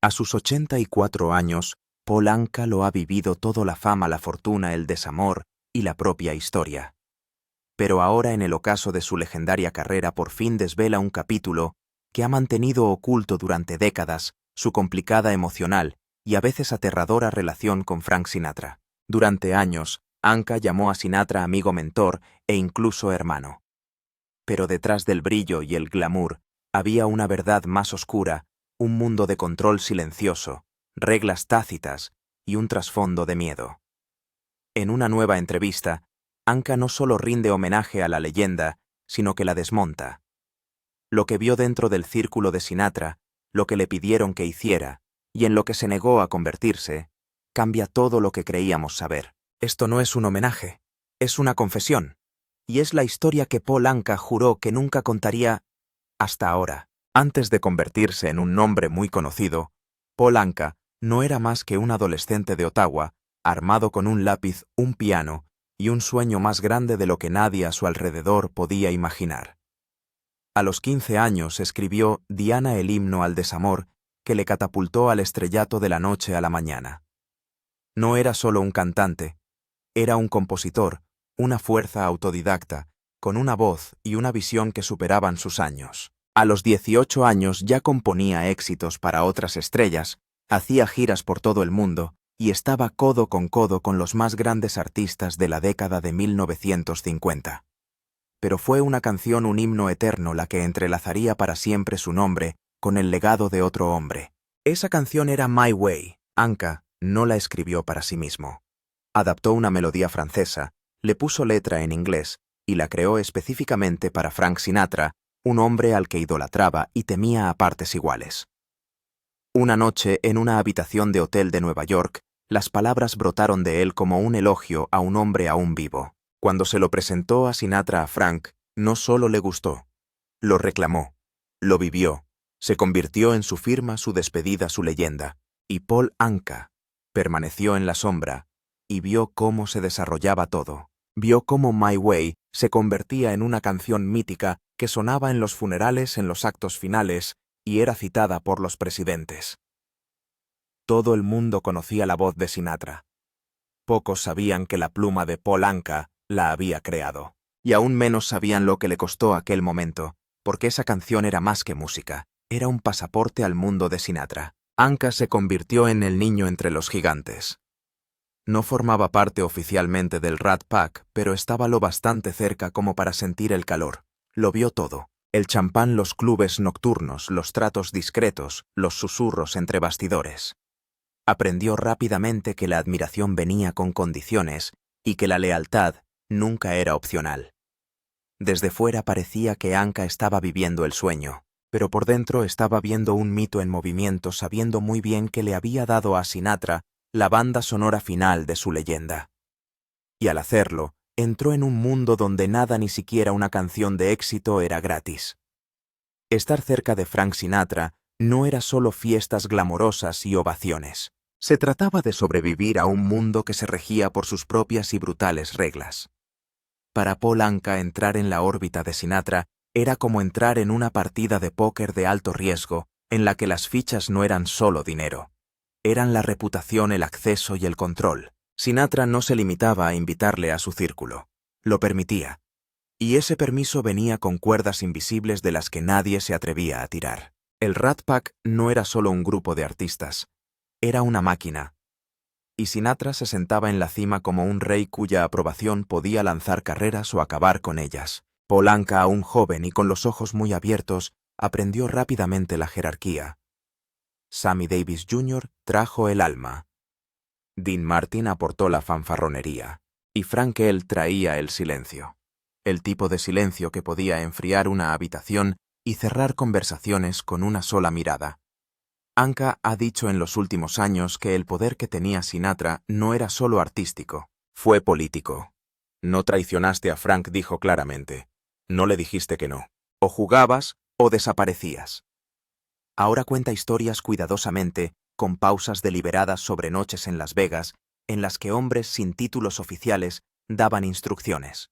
A sus 84 años, Paul Anka lo ha vivido todo: la fama, la fortuna, el desamor y la propia historia. Pero ahora, en el ocaso de su legendaria carrera, por fin desvela un capítulo que ha mantenido oculto durante décadas: su complicada, emocional y a veces aterradora relación con Frank Sinatra. Durante años, Anka llamó a Sinatra amigo, mentor e incluso hermano. Pero detrás del brillo y el glamour había una verdad más oscura, un mundo de control silencioso, reglas tácitas y un trasfondo de miedo. En una nueva entrevista, Anka no solo rinde homenaje a la leyenda, sino que la desmonta. Lo que vio dentro del círculo de Sinatra, lo que le pidieron que hiciera y en lo que se negó a convertirse, cambia todo lo que creíamos saber. Esto no es un homenaje, es una confesión. Y es la historia que Paul Anka juró que nunca contaría hasta ahora. Antes de convertirse en un nombre muy conocido, Paul Anka no era más que un adolescente de Ottawa, armado con un lápiz, un piano y un sueño más grande de lo que nadie a su alrededor podía imaginar. A los 15 años escribió Diana, el himno al desamor, que le catapultó al estrellato de la noche a la mañana. No era solo un cantante, era un compositor, una fuerza autodidacta, con una voz y una visión que superaban sus años. A los 18 años ya componía éxitos para otras estrellas, hacía giras por todo el mundo y estaba codo con los más grandes artistas de la década de 1950. Pero fue una canción, un himno eterno, la que entrelazaría para siempre su nombre con el legado de otro hombre. Esa canción era My Way. Anka no la escribió para sí mismo. Adaptó una melodía francesa, le puso letra en inglés y la creó específicamente para Frank Sinatra, un hombre al que idolatraba y temía a partes iguales. Una noche, en una habitación de hotel de Nueva York, las palabras brotaron de él como un elogio a un hombre aún vivo. Cuando se lo presentó a Sinatra a Frank, no solo le gustó, lo reclamó, lo vivió, se convirtió en su firma, su despedida, su leyenda. Y Paul Anka permaneció en la sombra y vio cómo se desarrollaba todo. Vio cómo My Way se convertía en una canción mítica que sonaba en los funerales, en los actos finales, y era citada por los presidentes. Todo el mundo conocía la voz de Sinatra. Pocos sabían que la pluma de Paul Anka la había creado. Y aún menos sabían lo que le costó aquel momento, porque esa canción era más que música, era un pasaporte al mundo de Sinatra. Anka se convirtió en el niño entre los gigantes. No formaba parte oficialmente del Rat Pack, pero estaba lo bastante cerca como para sentir el calor. Lo vio todo: el champán, los clubes nocturnos, los tratos discretos, los susurros entre bastidores. Aprendió rápidamente que la admiración venía con condiciones y que la lealtad nunca era opcional. Desde fuera parecía que Anka estaba viviendo el sueño, pero por dentro estaba viendo un mito en movimiento, sabiendo muy bien que le había dado a Sinatra la banda sonora final de su leyenda. Y al hacerlo, entró en un mundo donde nada, ni siquiera una canción de éxito, era gratis. Estar cerca de Frank Sinatra no era solo fiestas glamorosas y ovaciones. Se trataba de sobrevivir a un mundo que se regía por sus propias y brutales reglas. Para Paul Anka, entrar en la órbita de Sinatra era como entrar en una partida de póker de alto riesgo, en la que las fichas no eran solo dinero. Eran la reputación, el acceso y el control. Sinatra no se limitaba a invitarle a su círculo, lo permitía. Y ese permiso venía con cuerdas invisibles de las que nadie se atrevía a tirar. El Rat Pack no era solo un grupo de artistas, era una máquina. Y Sinatra se sentaba en la cima como un rey cuya aprobación podía lanzar carreras o acabar con ellas. Paul Anka, aún joven y con los ojos muy abiertos, aprendió rápidamente la jerarquía. Sammy Davis Jr. trajo el alma. Dean Martin aportó la fanfarronería. Y Frank L. traía el silencio. El tipo de silencio que podía enfriar una habitación y cerrar conversaciones con una sola mirada. Anka ha dicho en los últimos años que el poder que tenía Sinatra no era solo artístico, fue político. No traicionaste a Frank, dijo claramente. No le dijiste que no. O jugabas o desaparecías. Ahora cuenta historias cuidadosamente, con pausas deliberadas sobre noches en Las Vegas, en las que hombres sin títulos oficiales daban instrucciones.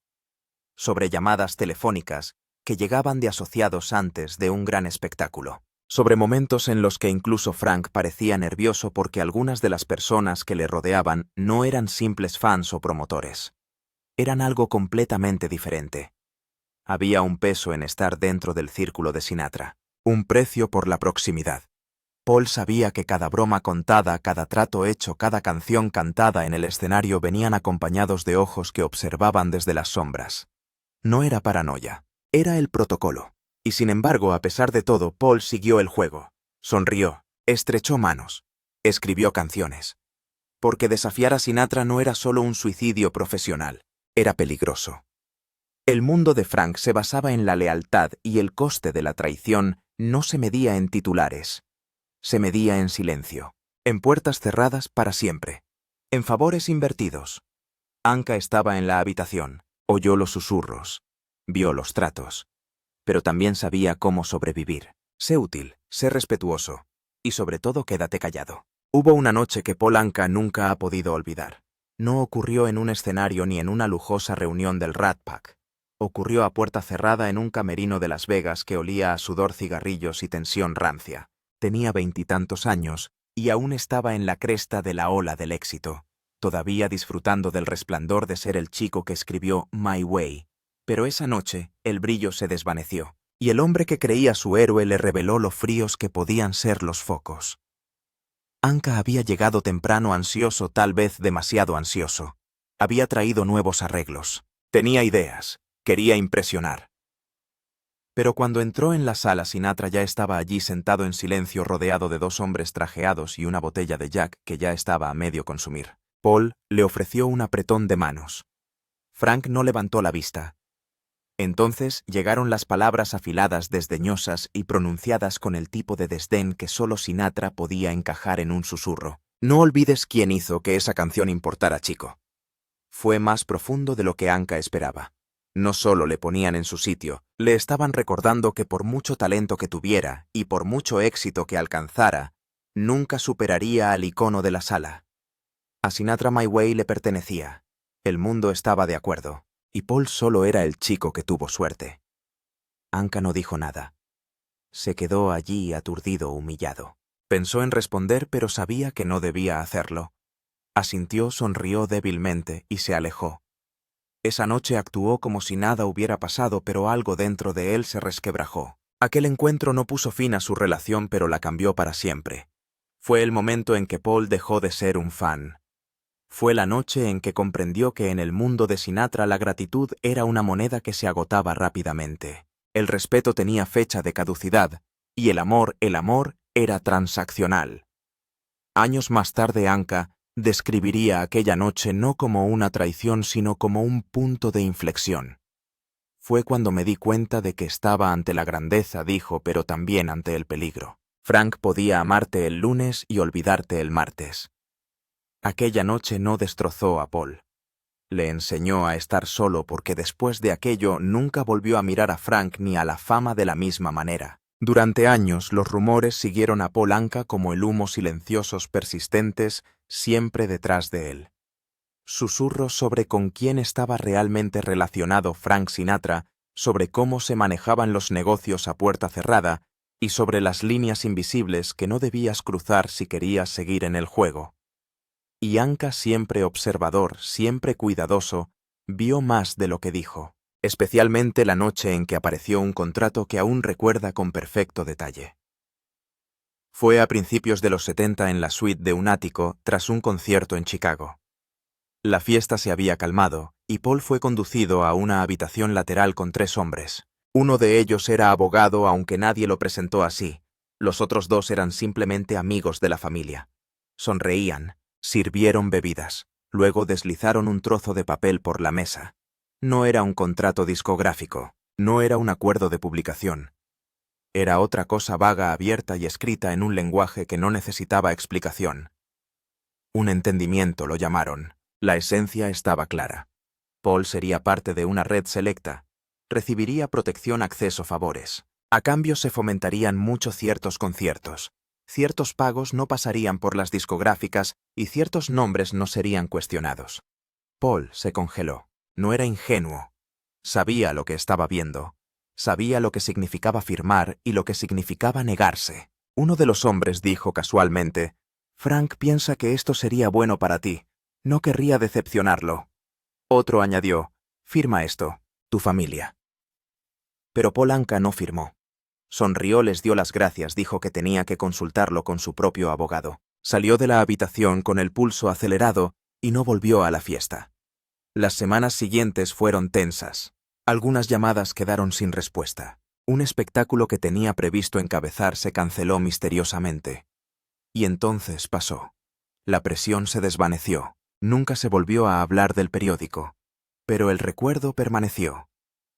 Sobre llamadas telefónicas que llegaban de asociados antes de un gran espectáculo. sobre momentos en los que incluso Frank parecía nervioso porque algunas de las personas que le rodeaban no eran simples fans o promotores. Eran algo completamente diferente. Había un peso en estar dentro del círculo de Sinatra, un precio por la proximidad. Paul sabía que cada broma contada, cada trato hecho, cada canción cantada en el escenario venían acompañados de ojos que observaban desde las sombras. No era paranoia, era el protocolo. Y sin embargo, a pesar de todo, Paul siguió el juego. Sonrió, estrechó manos, escribió canciones. Porque desafiar a Sinatra no era solo un suicidio profesional, era peligroso. El mundo de Frank se basaba en la lealtad y el coste de la traición no se medía en titulares. Se medía en silencio, en puertas cerradas para siempre, en favores invertidos. Anka estaba en la habitación, oyó los susurros, vio los tratos, pero también sabía cómo sobrevivir. Sé útil, sé respetuoso, y sobre todo quédate callado. Hubo una noche que Paul Anka nunca ha podido olvidar. No ocurrió en un escenario ni en una lujosa reunión del Rat Pack. Ocurrió a puerta cerrada en un camerino de Las Vegas que olía a sudor, cigarrillos y tensión rancia. Tenía 20 años y aún estaba en la cresta de la ola del éxito, todavía disfrutando del resplandor de ser el chico que escribió My Way. Pero esa noche el brillo se desvaneció, y el hombre que creía su héroe le reveló lo fríos que podían ser los focos. Anka había llegado temprano ansioso, tal vez demasiado ansioso. Había traído nuevos arreglos. Tenía ideas. Quería impresionar. Pero cuando entró en la sala, Sinatra ya estaba allí sentado en silencio rodeado de dos hombres trajeados y una botella de Jack que ya estaba a medio consumir. Paul le ofreció un apretón de manos. Frank no levantó la vista. Entonces llegaron las palabras afiladas, desdeñosas y pronunciadas con el tipo de desdén que solo Sinatra podía encajar en un susurro. No olvides quién hizo que esa canción importara, chico. Fue más profundo de lo que Anka esperaba. No solo le ponían en su sitio, le estaban recordando que por mucho talento que tuviera y por mucho éxito que alcanzara, nunca superaría al icono de la sala. A Sinatra My Way le pertenecía. El mundo estaba de acuerdo, y Paul solo era el chico que tuvo suerte. Anka no dijo nada. Se quedó allí aturdido, humillado. Pensó en responder, pero sabía que no debía hacerlo. Asintió, sonrió débilmente y se alejó. Esa noche actuó como si nada hubiera pasado, pero algo dentro de él se resquebrajó. Aquel encuentro no puso fin a su relación, pero la cambió para siempre. Fue el momento en que Paul dejó de ser un fan. Fue la noche en que comprendió que en el mundo de Sinatra la gratitud era una moneda que se agotaba rápidamente. El respeto tenía fecha de caducidad, y el amor era transaccional. Años más tarde, Anka describiría aquella noche no como una traición, sino como un punto de inflexión. Fue cuando me di cuenta de que estaba ante la grandeza, dijo, pero también ante el peligro. Frank podía amarte el lunes y olvidarte el martes. Aquella noche no destrozó a Paul. Le enseñó a estar solo porque después de aquello nunca volvió a mirar a Frank ni a la fama de la misma manera. Durante años los rumores siguieron a Paul Anka como el humo, silenciosos, persistentes, siempre detrás de él. Susurros sobre con quién estaba realmente relacionado Frank Sinatra, sobre cómo se manejaban los negocios a puerta cerrada y sobre las líneas invisibles que no debías cruzar si querías seguir en el juego. Y Anka, siempre observador, siempre cuidadoso, vio más de lo que dijo, especialmente la noche en que apareció un contrato que aún recuerda con perfecto detalle. Fue a principios de los 70 en la suite de un ático tras un concierto en Chicago. La fiesta se había calmado y Paul fue conducido a una habitación lateral con 3 hombres. Uno de ellos era abogado, aunque nadie lo presentó así. Los otros 2 eran simplemente amigos de la familia. Sonreían, sirvieron bebidas, luego deslizaron un trozo de papel por la mesa. No era un contrato discográfico, no era un acuerdo de publicación. Era otra cosa vaga, abierta y escrita en un lenguaje que no necesitaba explicación. Un entendimiento lo llamaron. La esencia estaba clara. Paul sería parte de una red selecta. Recibiría protección, acceso, favores. A cambio se fomentarían mucho ciertos conciertos. Ciertos pagos no pasarían por las discográficas y ciertos nombres no serían cuestionados. Paul se congeló. No era ingenuo. Sabía lo que estaba viendo. Sabía lo que significaba firmar y lo que significaba negarse. Uno de los hombres dijo casualmente: «Frank piensa que esto sería bueno para ti. No querría decepcionarlo». Otro añadió: «Firma esto, tu familia». Pero Paul Anka no firmó. Sonrió, les dio las gracias, dijo que tenía que consultarlo con su propio abogado. Salió de la habitación con el pulso acelerado y no volvió a la fiesta. Las semanas siguientes fueron tensas. Algunas llamadas quedaron sin respuesta. Un espectáculo que tenía previsto encabezar se canceló misteriosamente. Y entonces pasó. La presión se desvaneció. Nunca se volvió a hablar del periódico. Pero el recuerdo permaneció.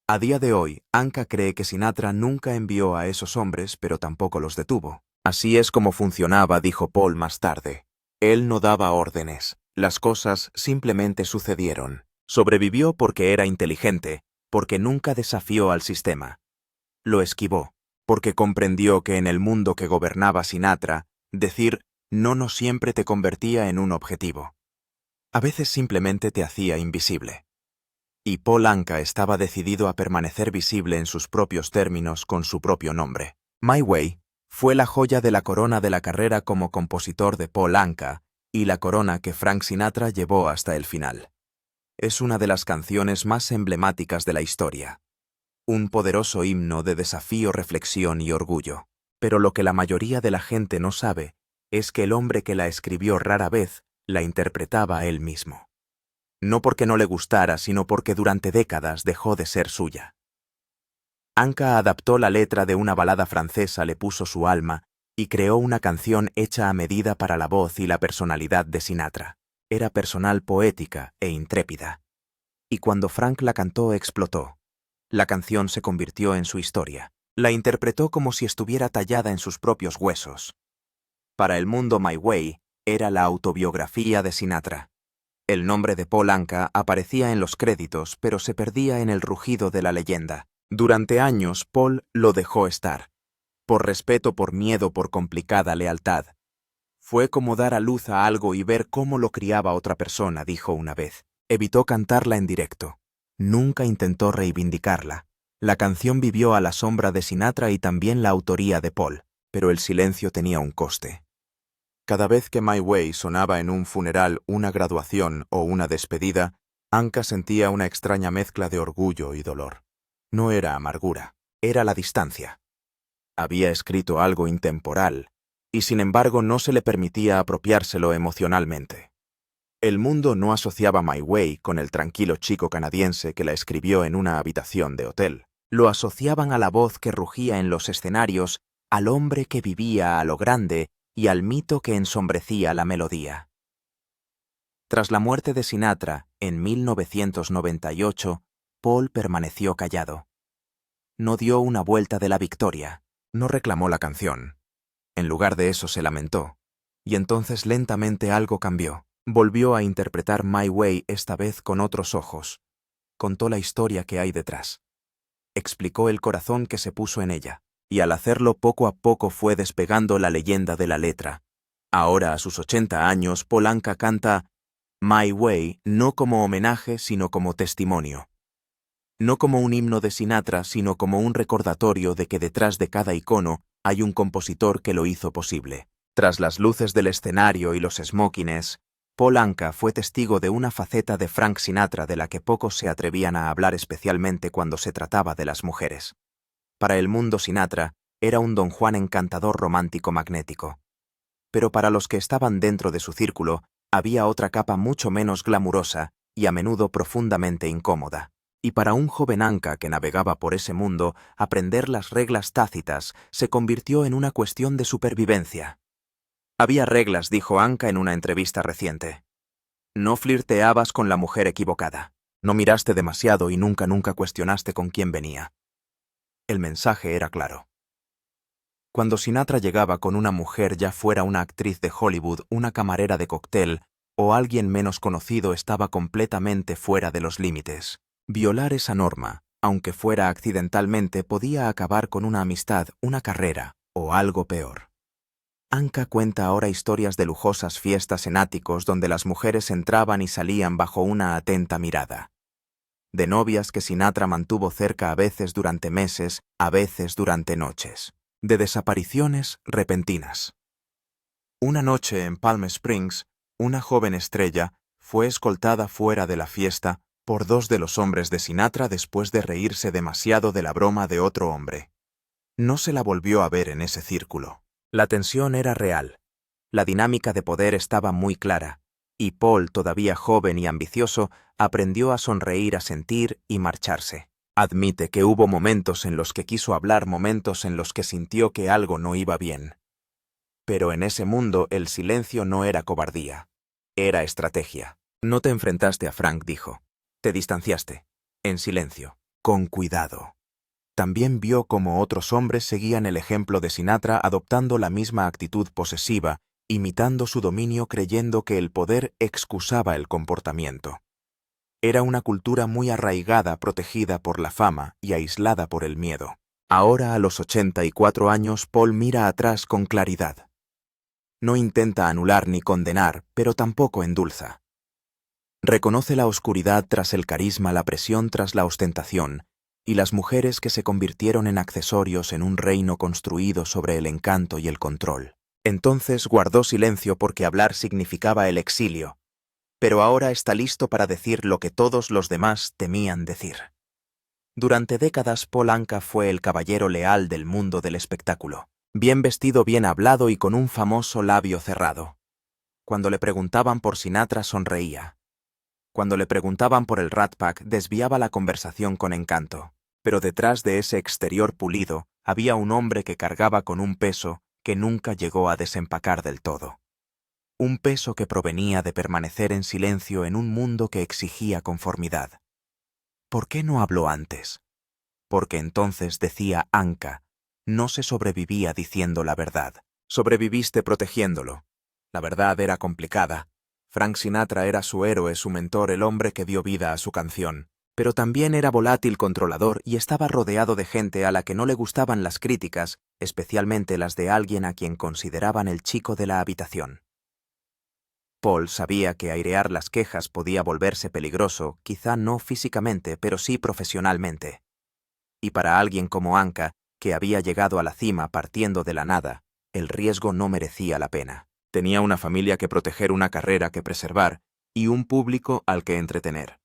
A día de hoy, Anka cree que Sinatra nunca envió a esos hombres, pero tampoco los detuvo. Así es como funcionaba, dijo Paul más tarde. Él no daba órdenes. Las cosas simplemente sucedieron. Sobrevivió porque era inteligente, porque nunca desafió al sistema. Lo esquivó, porque comprendió que en el mundo que gobernaba Sinatra, decir no siempre te convertía en un objetivo. A veces simplemente te hacía invisible. Y Paul Anka estaba decidido a permanecer visible en sus propios términos con su propio nombre. My Way fue la joya de la corona de la carrera como compositor de Paul Anka y la corona que Frank Sinatra llevó hasta el final. Es una de las canciones más emblemáticas de la historia. Un poderoso himno de desafío, reflexión y orgullo. Pero lo que la mayoría de la gente no sabe es que el hombre que la escribió rara vez la interpretaba él mismo. No porque no le gustara, sino porque durante décadas dejó de ser suya. Anka adaptó la letra de una balada francesa, le puso su alma y creó una canción hecha a medida para la voz y la personalidad de Sinatra. Era personal, poética e intrépida. Y cuando Frank la cantó, explotó. La canción se convirtió en su historia. La interpretó como si estuviera tallada en sus propios huesos. Para el mundo, My Way era la autobiografía de Sinatra. El nombre de Paul Anka aparecía en los créditos, pero se perdía en el rugido de la leyenda. Durante años, Paul lo dejó estar. Por respeto, por miedo, por complicada lealtad. Fue como dar a luz a algo y ver cómo lo criaba otra persona, dijo una vez. Evitó cantarla en directo. Nunca intentó reivindicarla. La canción vivió a la sombra de Sinatra y también la autoría de Paul, pero el silencio tenía un coste. Cada vez que My Way sonaba en un funeral, una graduación o una despedida, Anka sentía una extraña mezcla de orgullo y dolor. No era amargura, era la distancia. Había escrito algo intemporal, y sin embargo no se le permitía apropiárselo emocionalmente. El mundo no asociaba My Way con el tranquilo chico canadiense que la escribió en una habitación de hotel. Lo asociaban a la voz que rugía en los escenarios, al hombre que vivía a lo grande y al mito que ensombrecía la melodía. Tras la muerte de Sinatra, en 1998, Paul permaneció callado. No dio una vuelta de la victoria, no reclamó la canción. En lugar de eso se lamentó. Y entonces lentamente algo cambió. Volvió a interpretar My Way, esta vez con otros ojos. Contó la historia que hay detrás. Explicó el corazón que se puso en ella. Y al hacerlo poco a poco fue despegando la leyenda de la letra. Ahora, a sus 80 años, Paul Anka canta My Way no como homenaje, sino como testimonio. No como un himno de Sinatra, sino como un recordatorio de que detrás de cada icono hay un compositor que lo hizo posible. Tras las luces del escenario y los smokines, Paul Anka fue testigo de una faceta de Frank Sinatra de la que pocos se atrevían a hablar, especialmente cuando se trataba de las mujeres. Para el mundo, Sinatra era un don Juan encantador, romántico, magnético. Pero para los que estaban dentro de su círculo, había otra capa mucho menos glamurosa y a menudo profundamente incómoda. Y para un joven Anka que navegaba por ese mundo, aprender las reglas tácitas se convirtió en una cuestión de supervivencia. Había reglas, dijo Anka en una entrevista reciente. No flirteabas con la mujer equivocada. No miraste demasiado y nunca cuestionaste con quién venía. El mensaje era claro. Cuando Sinatra llegaba con una mujer, ya fuera una actriz de Hollywood, una camarera de cóctel o alguien menos conocido, estaba completamente fuera de los límites. Violar esa norma, aunque fuera accidentalmente, podía acabar con una amistad, una carrera o algo peor. Anka cuenta ahora historias de lujosas fiestas en áticos donde las mujeres entraban y salían bajo una atenta mirada. de novias que Sinatra mantuvo cerca a veces durante meses, a veces durante noches, de desapariciones repentinas. Una noche en Palm Springs, una joven estrella fue escoltada fuera de la fiesta por dos de los hombres de Sinatra después de reírse demasiado de la broma de otro hombre. No se la volvió a ver en ese círculo. La tensión era real. La dinámica de poder estaba muy clara, y Paul, todavía joven y ambicioso, aprendió a sonreír, a sentir y marcharse. Admite que hubo momentos en los que quiso hablar, momentos en los que sintió que algo no iba bien. Pero en ese mundo el silencio no era cobardía, era estrategia. No te enfrentaste a Frank, dijo. Te distanciaste, en silencio, con cuidado. También vio cómo otros hombres seguían el ejemplo de Sinatra adoptando la misma actitud posesiva, imitando su dominio creyendo que el poder excusaba el comportamiento. Era una cultura muy arraigada, protegida por la fama y aislada por el miedo. Ahora, a los 84 años, Paul mira atrás con claridad. No intenta anular ni condenar, pero tampoco endulza. Reconoce la oscuridad tras el carisma, la presión tras la ostentación, y las mujeres que se convirtieron en accesorios en un reino construido sobre el encanto y el control. Entonces guardó silencio porque hablar significaba el exilio, pero ahora está listo para decir lo que todos los demás temían decir. Durante décadas Paul Anka fue el caballero leal del mundo del espectáculo, bien vestido, bien hablado y con un famoso labio cerrado. Cuando le preguntaban por Sinatra sonreía. Cuando le preguntaban por el Rat Pack desviaba la conversación con encanto, pero detrás de ese exterior pulido había un hombre que cargaba con un peso que nunca llegó a desempacar del todo. Un peso que provenía de permanecer en silencio en un mundo que exigía conformidad. ¿Por qué no habló antes? Porque entonces, decía Anka, no se sobrevivía diciendo la verdad. Sobreviviste protegiéndolo. La verdad era complicada. Frank Sinatra era su héroe, su mentor, el hombre que dio vida a su canción. Pero también era volátil, controlador y estaba rodeado de gente a la que no le gustaban las críticas, especialmente las de alguien a quien consideraban el chico de la habitación. Paul sabía que airear las quejas podía volverse peligroso, quizá no físicamente, pero sí profesionalmente. Y para alguien como Anka, que había llegado a la cima partiendo de la nada, el riesgo no merecía la pena. Tenía una familia que proteger, una carrera que preservar y un público al que entretener.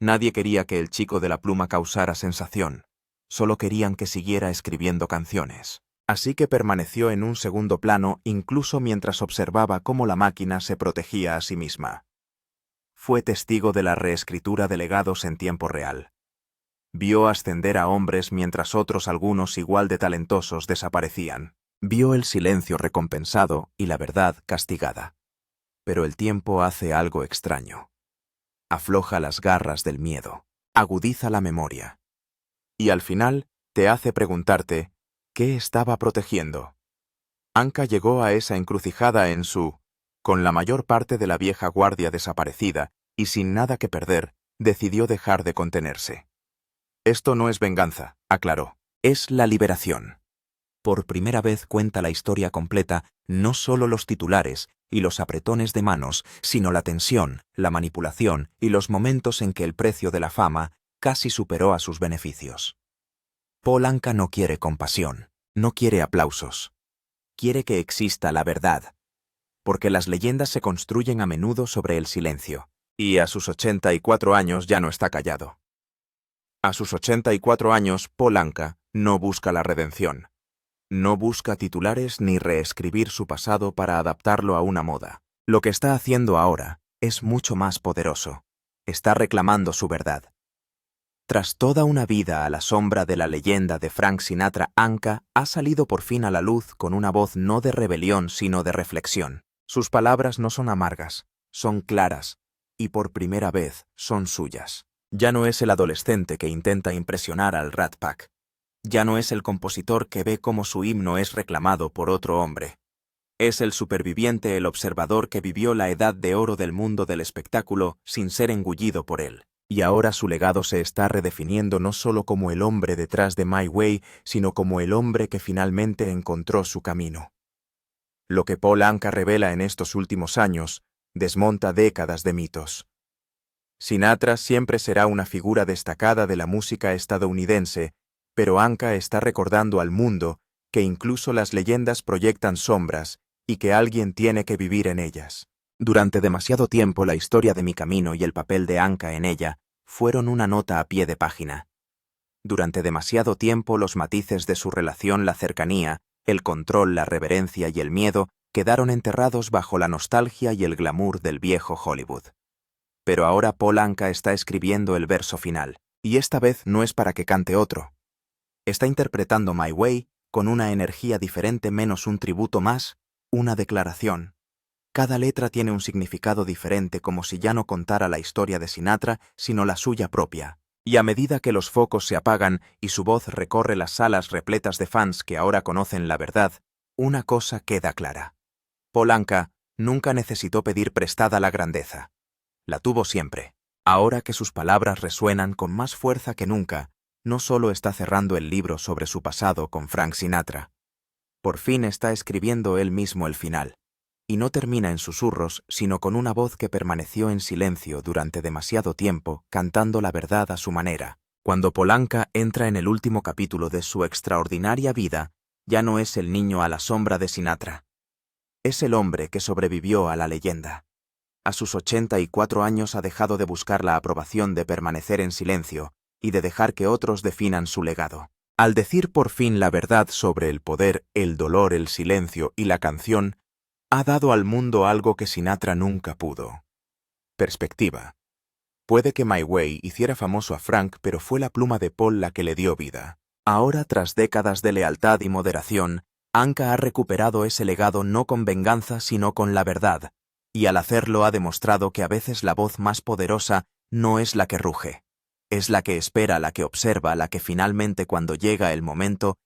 Nadie quería que el chico de la pluma causara sensación, solo querían que siguiera escribiendo canciones. Así que permaneció en un segundo plano incluso mientras observaba cómo la máquina se protegía a sí misma. Fue testigo de la reescritura de legados en tiempo real. Vio ascender a hombres mientras otros, algunos igual de talentosos, desaparecían. Vio el silencio recompensado y la verdad castigada. Pero el tiempo hace algo extraño. Afloja las garras del miedo, agudiza la memoria. Y al final te hace preguntarte, ¿qué estaba protegiendo? Anka llegó a esa encrucijada con la mayor parte de la vieja guardia desaparecida y sin nada que perder, decidió dejar de contenerse. Esto no es venganza, aclaró, es la liberación. Por primera vez cuenta la historia completa, no solo los titulares y los apretones de manos, sino la tensión, la manipulación y los momentos en que el precio de la fama casi superó a sus beneficios. Paul Anka no quiere compasión, no quiere aplausos. Quiere que exista la verdad, porque las leyendas se construyen a menudo sobre el silencio, y a sus 84 años ya no está callado. A sus 84 años, Paul Anka no busca la redención. No busca titulares ni reescribir su pasado para adaptarlo a una moda. Lo que está haciendo ahora es mucho más poderoso. Está reclamando su verdad. Tras toda una vida a la sombra de la leyenda de Frank Sinatra, Anka ha salido por fin a la luz con una voz no de rebelión sino de reflexión. Sus palabras no son amargas, son claras, y por primera vez son suyas. Ya no es el adolescente que intenta impresionar al Rat Pack. Ya no es el compositor que ve cómo su himno es reclamado por otro hombre. Es el superviviente, el observador que vivió la edad de oro del mundo del espectáculo sin ser engullido por él. Y ahora su legado se está redefiniendo no solo como el hombre detrás de My Way, sino como el hombre que finalmente encontró su camino. Lo que Paul Anka revela en estos últimos años desmonta décadas de mitos. Sinatra siempre será una figura destacada de la música estadounidense, pero Anka está recordando al mundo que incluso las leyendas proyectan sombras y que alguien tiene que vivir en ellas. Durante demasiado tiempo la historia de mi camino y el papel de Anka en ella fueron una nota a pie de página. Durante demasiado tiempo los matices de su relación, la cercanía, el control, la reverencia y el miedo quedaron enterrados bajo la nostalgia y el glamour del viejo Hollywood. Pero ahora Paul Anka está escribiendo el verso final, y esta vez no es para que cante otro. Está interpretando My Way con una energía diferente, menos un tributo, más una declaración. Cada letra tiene un significado diferente, como si ya no contara la historia de Sinatra, sino la suya propia. Y a medida que los focos se apagan y su voz recorre las salas repletas de fans que ahora conocen la verdad, una cosa queda clara. Paul Anka nunca necesitó pedir prestada la grandeza. La tuvo siempre. Ahora que sus palabras resuenan con más fuerza que nunca, no solo está cerrando el libro sobre su pasado con Frank Sinatra. Por fin está escribiendo él mismo el final. Y no termina en susurros, sino con una voz que permaneció en silencio durante demasiado tiempo, cantando la verdad a su manera. Cuando Paul Anka entra en el último capítulo de su extraordinaria vida, ya no es el niño a la sombra de Sinatra. Es el hombre que sobrevivió a la leyenda. A sus 84 años ha dejado de buscar la aprobación, de permanecer en silencio y de dejar que otros definan su legado. Al decir por fin la verdad sobre el poder, el dolor, el silencio y la canción, ha dado al mundo algo que Sinatra nunca pudo. Perspectiva. Puede que My Way hiciera famoso a Frank, pero fue la pluma de Paul la que le dio vida. Ahora, tras décadas de lealtad y moderación, Anka ha recuperado ese legado no con venganza, sino con la verdad, y al hacerlo ha demostrado que a veces la voz más poderosa no es la que ruge, es la que espera, la que observa, la que finalmente, cuando llega el momento,